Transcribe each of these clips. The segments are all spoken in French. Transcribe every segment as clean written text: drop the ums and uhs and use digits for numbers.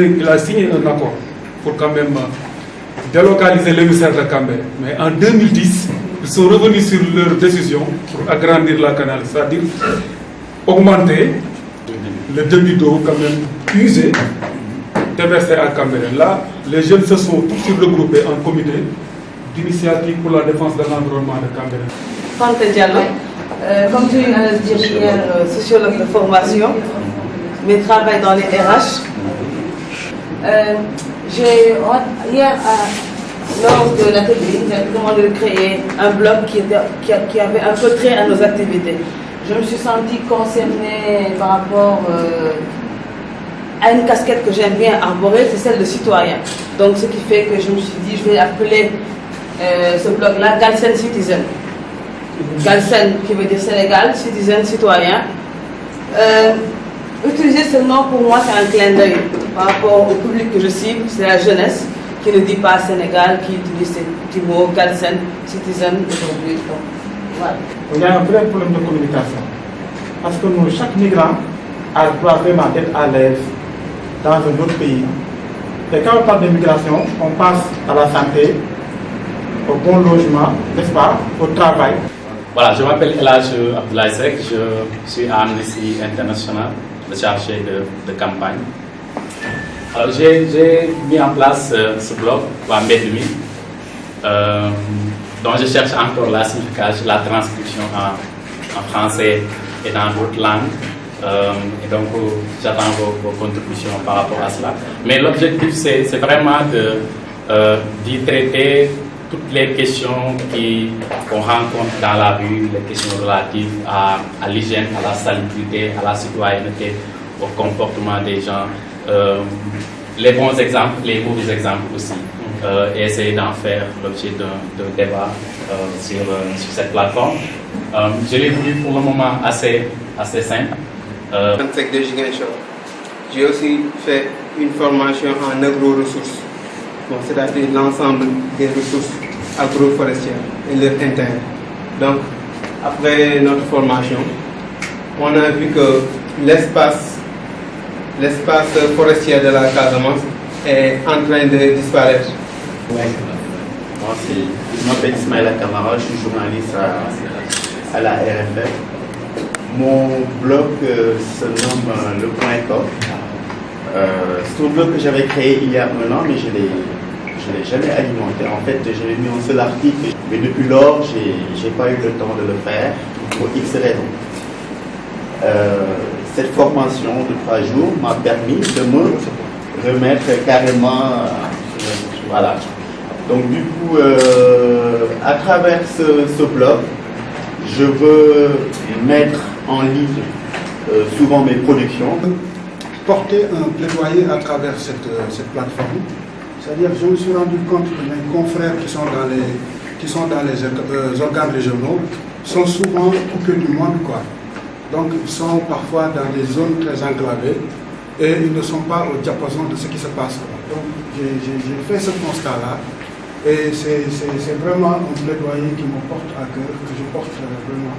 il a signé un accord pour quand même délocaliser l'émissaire de Cambérène. Mais en 2010, ils sont revenus sur leur décision pour agrandir la canal, c'est-à-dire augmenter le débit d'eau quand même usé, déversé à Cambérène. Là, les jeunes se sont tous regroupés en comité d'initiative pour la défense de l'environnement de Cambérène. Fante Diallo, comme j'ai une ingénieure sociologue de formation, mais travaille dans les RH. Hier, lors de l'atelier, j'ai demandé de créer un blog qui avait un peu trait à nos activités. Je me suis sentie concernée par rapport à une casquette que j'aime bien arborer, c'est celle de citoyen. Donc ce qui fait que je me suis dit, je vais appeler ce blog-là Galsen Citizen. Galsen qui veut dire Sénégal, Citizen, citoyen. Utiliser ce nom pour moi c'est un clin d'œil par rapport au public que je cible, c'est la jeunesse qui ne dit pas Sénégal, qui utilise ces petits mots, Galsen, Citizen aujourd'hui. Voilà. Il y a un vrai problème de communication parce que nous, chaque migrant doit vraiment être à l'aise dans un autre pays. Et quand on parle de migration, on passe à la santé, au bon logement, n'est-ce pas, au travail. Voilà, je m'appelle Elhadj Abdoulaye Seck, je suis à Amnesty International, le chargé de campagne. Alors j'ai mis en place ce blog, Mbedmi, dont je cherche encore la signification, la transcription en français et dans d'autres langues. Et donc j'attends vos contributions par rapport à cela. Mais l'objectif c'est vraiment d'y traiter toutes les questions qu'on rencontre dans la rue, les questions relatives à l'hygiène, à la salubrité, à la citoyenneté, au comportement des gens, les bons exemples, les mauvais exemples aussi, et essayer d'en faire l'objet d'un débat sur cette plateforme. Je l'ai voulu pour le moment assez simple. J'ai aussi fait une formation en agro-ressources. Bon, c'est-à-dire l'ensemble des ressources agroforestières et leur intérêt. Donc, après notre formation, on a vu que l'espace forestier de la Casamance est en train de disparaître. Moi, je m'appelle Ismaël Kamara, je suis journaliste à la RFF. Mon blog se nomme Le Point Com. C'est un blog que j'avais créé il y a 1 an, mais je ne l'ai jamais alimenté. En fait, j'avais mis un seul article, mais depuis lors, je n'ai pas eu le temps de le faire pour X raisons. Cette formation de 3 jours m'a permis de me remettre carrément. Voilà. Donc, du coup, à travers ce blog, je veux mettre en ligne souvent mes productions. Porter un plaidoyer à travers cette plateforme. C'est-à-dire, je me suis rendu compte que mes confrères qui sont dans les organes régionaux sont souvent coupés du monde, quoi. Donc, ils sont parfois dans des zones très enclavées et ils ne sont pas au diapason de ce qui se passe. Donc, j'ai fait ce constat-là et c'est vraiment un plaidoyer qui me porte à cœur, que je porte vraiment.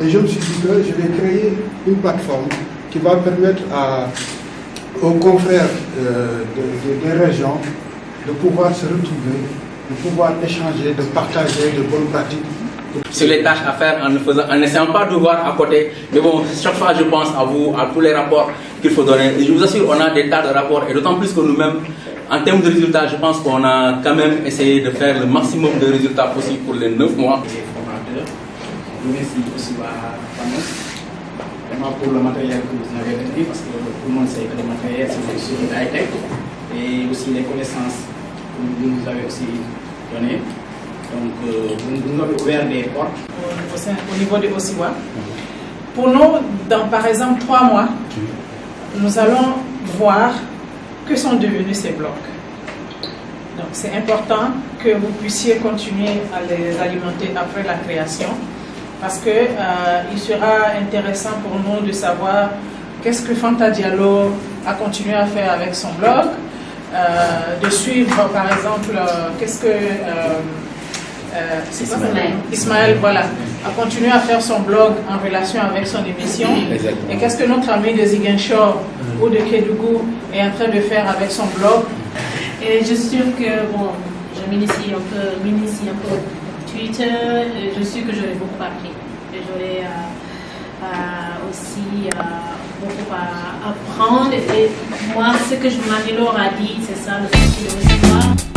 Et je me suis dit que je vais créer une plateforme qui va permettre aux confrères des régions de pouvoir se retrouver, de pouvoir échanger, de partager de bonnes pratiques. Sur les tâches à faire en n'essayant pas de voir à côté. Mais bon, chaque fois je pense à vous, à tous les rapports qu'il faut donner. Et je vous assure, on a des tas de rapports et d'autant plus que nous-mêmes, en termes de résultats, je pense qu'on a quand même essayé de faire le maximum de résultats possibles pour les 9 mois. Les formateurs, je remercie aussi à Panos, vraiment pour le matériel que vous avez donné, parce que tout le monde sait que le matériel c'est sur le high-tech et aussi les connaissances que vous nous avez aussi données. Donc, vous nous avez ouvert des portes. Au niveau de Osiwa. Pour nous, dans par exemple 3 mois, nous allons voir que sont devenus ces blocs. Donc, c'est important que vous puissiez continuer à les alimenter après la création, parce que il sera intéressant pour nous de savoir qu'est-ce que Fanta Diallo a continué à faire avec son blog, de suivre par exemple qu'est-ce que Ismaël, voilà, a continué à faire son blog en relation avec son émission. Et qu'est-ce que notre ami de Ziguinchor ou de Kédougou est en train de faire avec son blog. Et je suis sûre que, bon, je m'initie un peu Twitter, et je suis sûre que j'aurais beaucoup appris. Et j'aurais aussi beaucoup à apprendre. Et moi, ce que Marie-Laure a dit, c'est ça le souci de l'histoire.